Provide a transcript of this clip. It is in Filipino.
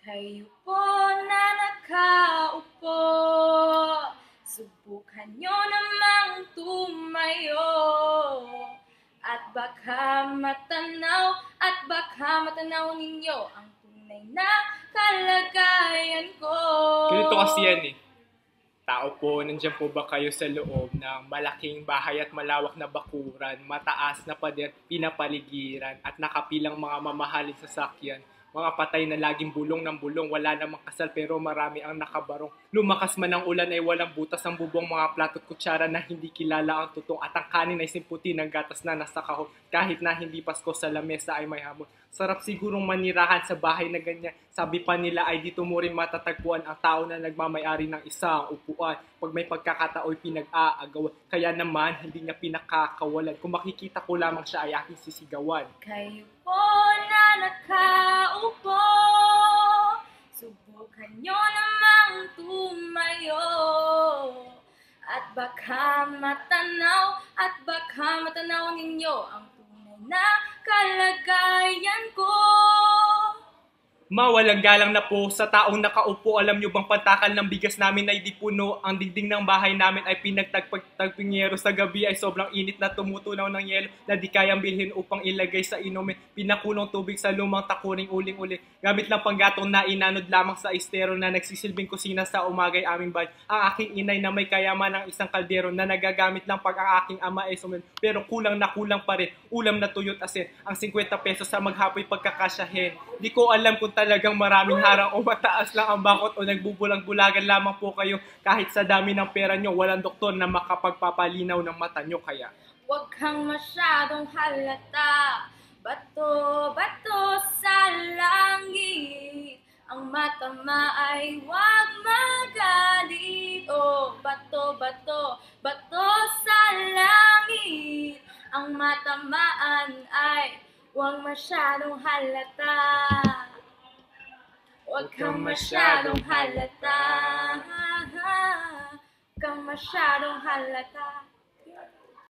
Kayo po na nakaupo, subukan nyo namang tumayo. At baka matanaw ninyo ang tunay na kalagayan ko. Ganito kasi yan eh. Tao po, nandiyan po ba kayo sa loob ng malaking bahay at malawak na bakuran, mataas na pader, pinapaligiran at nakapilang mga mamahaling sasakyan, mga patay na laging bulong ng bulong, wala namang kasal pero marami ang nakabarong. Lumakas man ang ulan ay walang butas ang bubong, mga plato at kutsara na hindi kilala ang tutong at ang kanin ay simputi ng gatas na nasa kahon. Kahit na hindi Pasko sa lamesa ay may hamon. Sarap sigurong manirahan sa bahay na ganyan. Sabi pa nila ay dito mo rin matatagpuan ang tao na nagmamayari ng isang upuan. Pag may pagkakatao'y pinag-aagawan. Kaya naman hindi niya pinakakawalan. Kung makikita ko lamang siya ay aking sisigawan. Kayo po na nakaupo, subukan nyo namang tumayo. At baka matanaw ninyo ang tunay na kalagayan ko. Mawalang galang na po sa taong nakaupo. Alam nyo bang pantakal ng bigas namin ay di puno? Ang dingding ng bahay namin ay pinagtagpingyero. Sa gabi ay sobrang init na tumutunaw ng yelo na di kayang bilhin upang ilagay sa inumin. Pinakulong tubig sa lumang takuring uling-uling. Gamit lang panggatong na inanod lamang sa estero na nagsisilbing kusina sa umagay aming bahay. Ang aking inay na may kayaman ng isang kaldero na nagagamit lang pag ang aking ama ay sumin. Pero kulang na kulang pa rin. Ulam na tuyot asin. Ang 50 pesos sa maghapoy pagkakasyahin. Di ko alam kung talagang maraming harang o mataas lang ang bakot o nagbubulag-bulagan lamang po kayo kahit sa dami ng pera nyo, walang doktor na makapagpapalinaw ng mata nyo kaya. Huwag kang masyadong halata, bato-bato sa langit. Ang matama ay huwag magalit. Oh, bato-bato, bato sa langit. Ang matamaan ay huwag masyadong halata. Huwag kang masyadong halata. Huwag kang masyadong halata.